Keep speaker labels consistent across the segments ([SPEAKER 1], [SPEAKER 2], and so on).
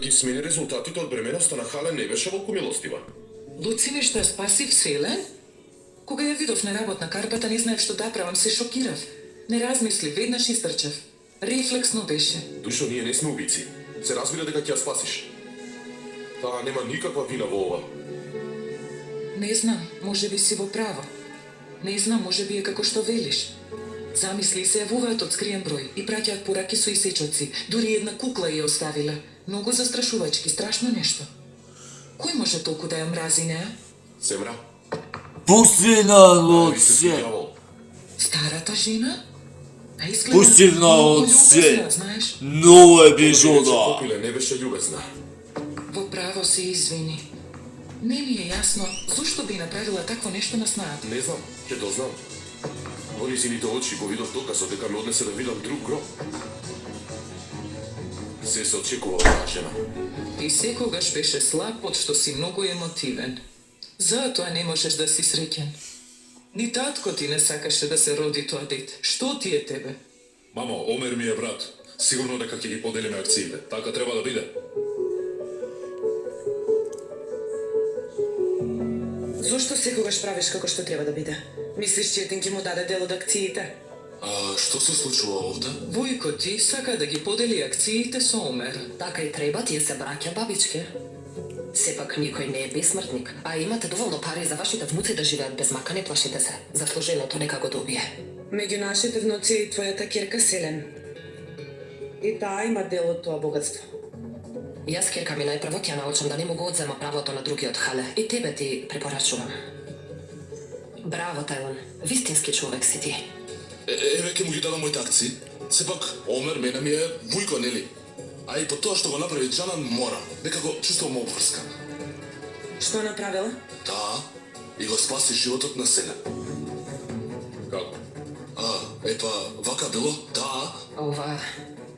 [SPEAKER 1] ги смени резултатите од бременоста на Хален не беше волку милостива.
[SPEAKER 2] Луци нешто спаси вселен? Кога ја видов на работна карпата, не знаев што да правам, се шокирав. Не размисли, веднаш истрчев. Рефлексно беше.
[SPEAKER 1] Душо, ние не сме убици. Се разбира дека ќе ја спасиш. Таа нема никаква вина во ова.
[SPEAKER 2] Не знам, може би си во право. Не знам, може би е како што велиш. Замисли се јавуваат од скриен број и праќаат пораки со исечоци. Дури една кукла ја оставила. Многу застрашувачки, страшно нешто. Кој може толку да ја мрази, не?
[SPEAKER 1] Семра?
[SPEAKER 3] Пусти на Луци.
[SPEAKER 2] Старата жена? А изгледа
[SPEAKER 3] Пусти на
[SPEAKER 2] многу
[SPEAKER 3] Луци.
[SPEAKER 2] љубезна, знаеш?
[SPEAKER 3] Ново епизода.
[SPEAKER 1] Попиле, не беше љубезна.
[SPEAKER 2] Во право се извини. Не ми е јасно зошто би направила такво нешто на снаата.
[SPEAKER 1] Не знам, ќе дознам. Во низините очи го видов докazот дека ме однесе да видам друг гроб. Се очекува оваа жена.
[SPEAKER 2] Ти секогаш беше слаб, од што си многу емотивен. Затоа не можеш да си среќен. Ни татко ти не сакаше да се роди тоа дете. Што ти е тебе?
[SPEAKER 4] Мамо, Омер ми е брат. Сигурно дека ќе ги поделиме акциите. Така треба да биде.
[SPEAKER 5] Зошто секогаш правиш како што треба да биде? Мислиш, Четин ќе му даде дел од акциите?
[SPEAKER 4] А што се случува овде?
[SPEAKER 2] Војко ти сака да ги подели акциите со Омер.
[SPEAKER 6] Така и треба, тие се браќа бабички. Сепак никој не е бесмртник, а имате доволно пари за вашите внуци да живеат без мака, не плашите се. Заслуженото нека го добие.
[SPEAKER 5] Меѓу нашите внуци е и твојата керка Селен. И таа има дел од тоа богатство.
[SPEAKER 6] Јас керка ми најпрво ќе научам да не му го одзема правото на другиот хале. И тебе ти препорачувам. Браво, Тайлон. Вистински човек си ти.
[SPEAKER 4] Еве ќе му ги дадам моите акции. Сепак, Омер мене ми е вујко, нели? А и по тоа што го направи Джанан мора. Некако чувствувам обврскан.
[SPEAKER 5] Што направила?
[SPEAKER 4] Таа и го спаси животот на Селен.
[SPEAKER 1] Како?
[SPEAKER 4] Епа, вака било, таа
[SPEAKER 6] Ова...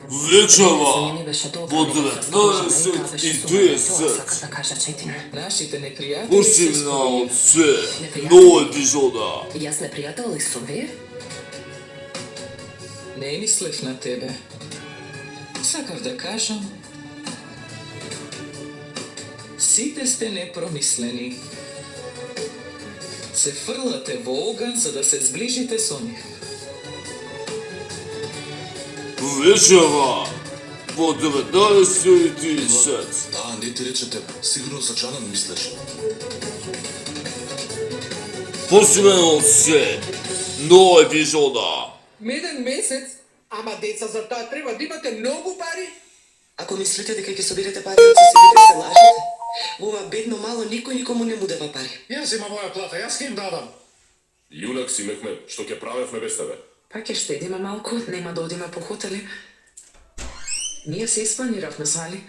[SPEAKER 3] Вечера
[SPEAKER 6] не беше
[SPEAKER 3] во
[SPEAKER 6] добро.
[SPEAKER 3] 19:30.
[SPEAKER 6] Да кажа Четин.
[SPEAKER 2] Нашите непријатели
[SPEAKER 3] Пусти
[SPEAKER 2] се
[SPEAKER 3] на
[SPEAKER 2] спојни.
[SPEAKER 3] Луци. Нова епизода.
[SPEAKER 6] Јас непријател ли сум ви?
[SPEAKER 2] Не мислев на тебе. Сакав да кажам, сите сте непромислени. Се фрлате во оган за да се зближите со нив.
[SPEAKER 3] Вечера во 19:30.
[SPEAKER 4] таа не ти рече тебе. Сигурно за Джанан мислеше.
[SPEAKER 3] Пусти на Луци. Нова епизода.
[SPEAKER 7] Меден месец? Ама деца, за тоа треба да имате многу пари?
[SPEAKER 5] Ако мислите дека ќе соберете пари од соседите, се лажете. Во ова бедно мало никој никому не му дава пари.
[SPEAKER 4] Јас имам моја плата, јас ќе им дадам.
[SPEAKER 1] Јунак си Мехмед, што ќе правевме без тебе?
[SPEAKER 2] Па ќе штедиме малку, нема да одиме по хотели. Ние се испланиравме звали,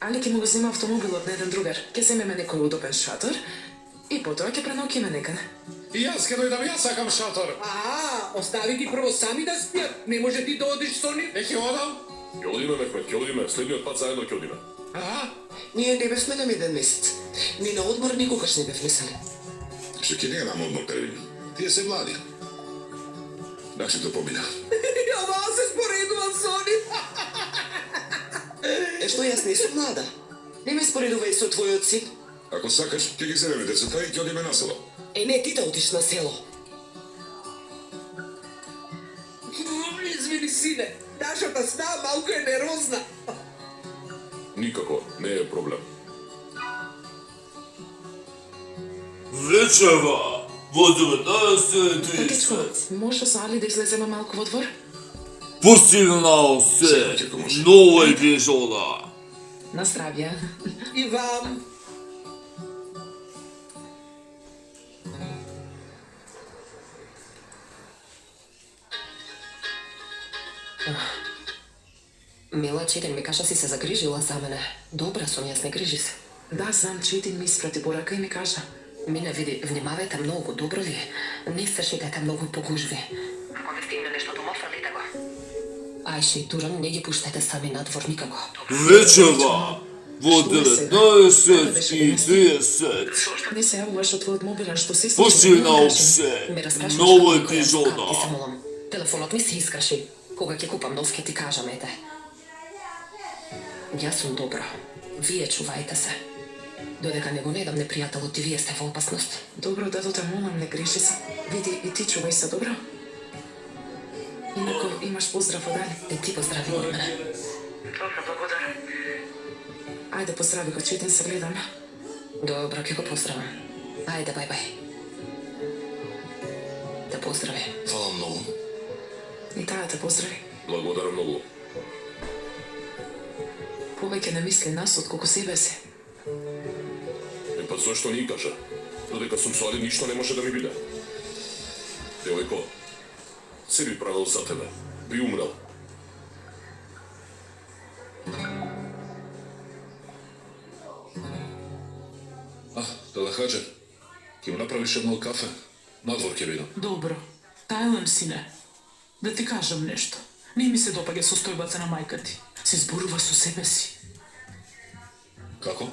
[SPEAKER 2] али ќе му го зема автомобилот на еден другар. Ќе земеме некој удобен шатор и потоа ќе преноќиме некаде.
[SPEAKER 4] И јас ќе дојдам, јас сакам шатор.
[SPEAKER 7] Остави ги прво сами да спијат. Не може ти да одиш со нив?
[SPEAKER 4] Ќе одам?
[SPEAKER 1] Ќе одиме, Мехмед, ќе одиме. Следниот пат заедно ќе одиме.
[SPEAKER 5] Ние не бевме на меден месец. Ни на одмор никогаш не бевме сали.
[SPEAKER 8] Што ќе не нам одмор кај тие се млади. Нашето помина.
[SPEAKER 7] Ама се споредувам со нив.
[SPEAKER 5] Што јас не сум млада. Не ме споредувај со твојот син.
[SPEAKER 8] Ако сакаш, ќе ги земеме децата и ќе одиме на село.
[SPEAKER 5] Не ти да одиш на село.
[SPEAKER 7] Извини, сине. Нашата става малку е нервозна.
[SPEAKER 1] Никако, не е проблем.
[SPEAKER 3] Вечера во 19:30.
[SPEAKER 2] Може Сали да излеземе малку во двор?
[SPEAKER 3] Пусти на Луци. Нова епизода.
[SPEAKER 2] На здравје.
[SPEAKER 7] И вам.
[SPEAKER 6] Мила, Четин ми кажа си се загрижила за мене. Добра сум, јас не грижи се.
[SPEAKER 2] Да, знам, Четин ми испрати порака и ми кажа.
[SPEAKER 6] Мине, види, внимавајте многу, добро ли? Не се шетете многу по гужви. Ако ви стигне нешто дома, фрлите го. Ајше и Туран, не ги пуштете сами надвор никако.
[SPEAKER 3] Вечера во 19:30.
[SPEAKER 2] Не се јавуваш од твојот мобилен, што се
[SPEAKER 3] Пусти на Луци. Нова епизода.
[SPEAKER 6] Ти се молам. Телефонот ми се искраши. Кога ќе купам нов, ќе ти кажам, ете. Јас сум добро. Вие чувајте се. Додека не го недам непријателот и вие сте во опасност.
[SPEAKER 2] Добро, дадо те молам, не греши се. Види, и ти чувај се, добро? Инако имаш поздрав одали.
[SPEAKER 6] И ти поздрави од мене.
[SPEAKER 2] Добро, благодарам. Ајде, поздрави го, четен се гледаме.
[SPEAKER 6] Добро, ќе го поздравам. Ајде, бај. Те поздрави.
[SPEAKER 4] Фала многу.
[SPEAKER 2] И таа те поздрави.
[SPEAKER 1] Благодарам многу.
[SPEAKER 2] Повеќе не мисли нас отколку себе си.
[SPEAKER 1] Па зошто ни кажа? Додека сум со Али, ништо не може да ми биде. Девојко, се би правил за тебе. Би умрел.
[SPEAKER 4] Дада Хаџе, ќе му направиш едно кафе? Надвор ќе бидам.
[SPEAKER 9] Добро. Тајлем, сине. Да ти кажам нешто. Не ми се допаѓа состојбата на мајка ти. Се зборува со себе си.
[SPEAKER 4] Како?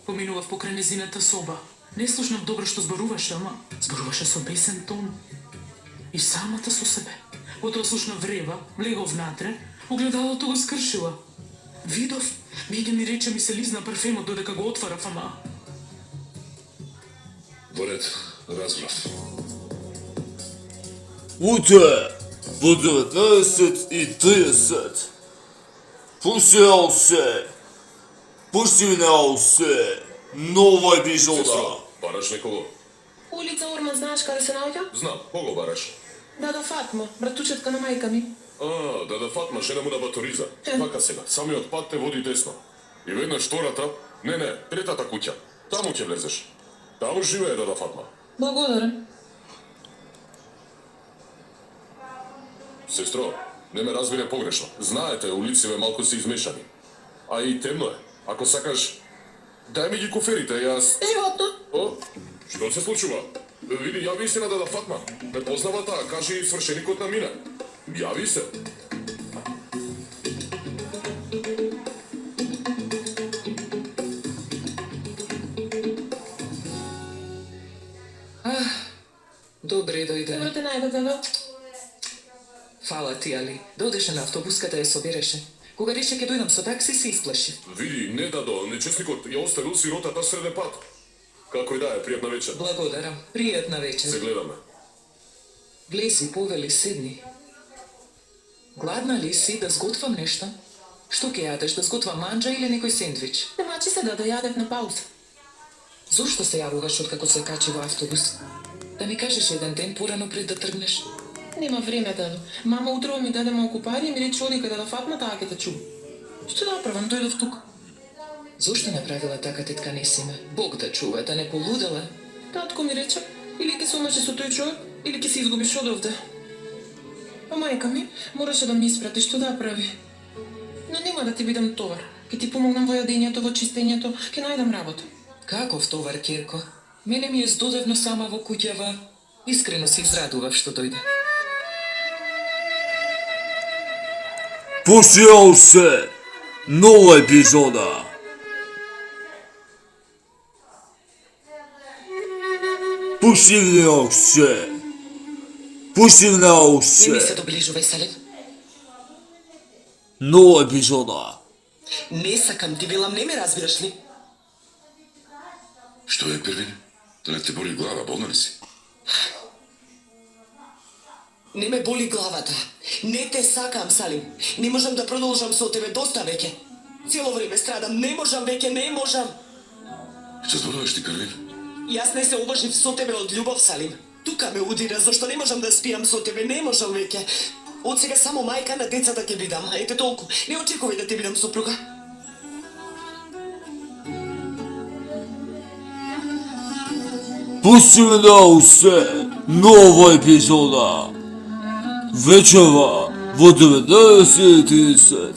[SPEAKER 9] Поминував покрај незината соба. Не слушнав добро што зборуваше, ама зборуваше со бесен тон. И самата со себе. Потоа слушнав врева, влегов внатре, огледалото го скршила. Видов, меѓа ми рече ми се лизна парфемот додека го отварав, ама...
[SPEAKER 4] Во ред, разбрав.
[SPEAKER 3] Утре во 19:30 пустирал се нова епизода.
[SPEAKER 1] Сестро, бараш некого?
[SPEAKER 6] Улица Орман, знаеш каде се наоѓа?
[SPEAKER 1] Знам, кого бараш?
[SPEAKER 6] Дада Фатма, братучетка на мајка ми.
[SPEAKER 1] Дада Фатма, жена му на Баториза. Вака сега, самиот пат те води десно. И веднаш втората, не, третата куќа. Таму ќе влезеш. Таму живее Дада Фатма.
[SPEAKER 6] Благодарам.
[SPEAKER 1] Сестро, не ме разбере погрешно. Знаете, улиците малку се измешани. А и темно е. Ако сакаш, дај ми ги коферите, јас...
[SPEAKER 6] Животно.
[SPEAKER 1] О, што се случува? Види, јави се на Дада Фатма. Ме познава таа, кажи свршеникот на Мина. Јави се.
[SPEAKER 2] Добре дојде.
[SPEAKER 6] Добро те најде, дадо.
[SPEAKER 2] Фала ти, Али. Доодеше на автобуската ја собереше. Кога рече ќе дојдам со такси, се исплаши.
[SPEAKER 1] Види, не Дадо, нечестникот ја оставил сиротата среде пат. Како и да е, пријатна вечер.
[SPEAKER 2] Благодарам. Пријатна вечер.
[SPEAKER 1] Се гледаме.
[SPEAKER 2] Влези, повели, седни. Гладна ли си да сготвам нешто? Што ќе јадеш, да сготвам манџа или некој сендвич?
[SPEAKER 6] Немачи се, дадо, јадев на пауза.
[SPEAKER 2] Зошто се јавуваш откако се качи во автобус? Да ми кажеш еден ден порано пред да тргнеш.
[SPEAKER 6] Нема време, дадо. Мама утро ми даде малку пари и ми рече оди каде да Фатма, таа ќе те чува. Што да направам, дојдов тук.
[SPEAKER 2] Зошто направила така тетка Несима? Бог да чува, да не полудела.
[SPEAKER 6] Татко ми рече, или ќе се омажи со тој човек, или ќе се изгубиш од овде. А мајка ми мораше да ми испрати што да прави. Но нема да ти бидам товар. Ќе ти помогнам во јадењето, во чистењето, ќе најдам работа.
[SPEAKER 2] Каков товар, Кирко? Мене ми е здодевно сама во куќава. Искрено се израдував што дојде.
[SPEAKER 3] Пустирал се нова епизода. Пустирал се.
[SPEAKER 2] Не ми се доближувај, Салим.
[SPEAKER 3] Нова епизода.
[SPEAKER 5] Не сакам, ти велам, не ме разбираш ли?
[SPEAKER 8] Што е, Первин? Да не те боли глава, болна ли си?
[SPEAKER 5] Не ме боли главата. Не те сакам, Салим. Не можам да продолжам со тебе доста веќе. Цело време страдам, не можам веќе, не можам.
[SPEAKER 8] Што зборуваш ти, Первин?
[SPEAKER 5] Јас не се обожив со тебе од љубов, Салим. Тука ме удира, зашто не можам да спијам со тебе, не можам веќе. Од сега само мајка на децата ќе бидам, ете толку. Не очекувај да ти бидам сопруга.
[SPEAKER 3] Пустирал се нова епизода. Вечера во 19:30.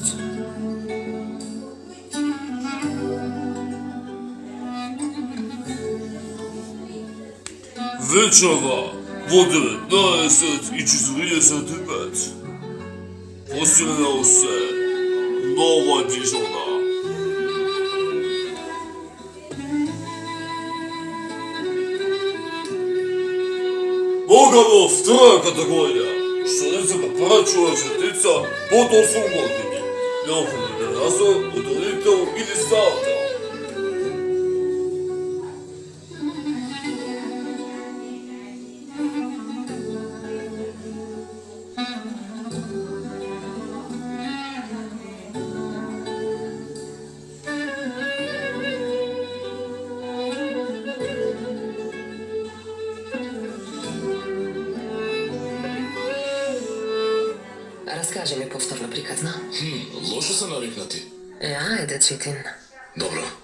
[SPEAKER 3] Вечера во 19:45. Пустирал се нова епизода. Бога во втора категорија, што децата прачува за деца под 8 години. Необходно да Јас сум од родител или стаател.
[SPEAKER 5] Раскажи ми повторно приказна.
[SPEAKER 4] Лошо се навикнати.
[SPEAKER 5] Ајде, Цвитин.
[SPEAKER 4] Добро.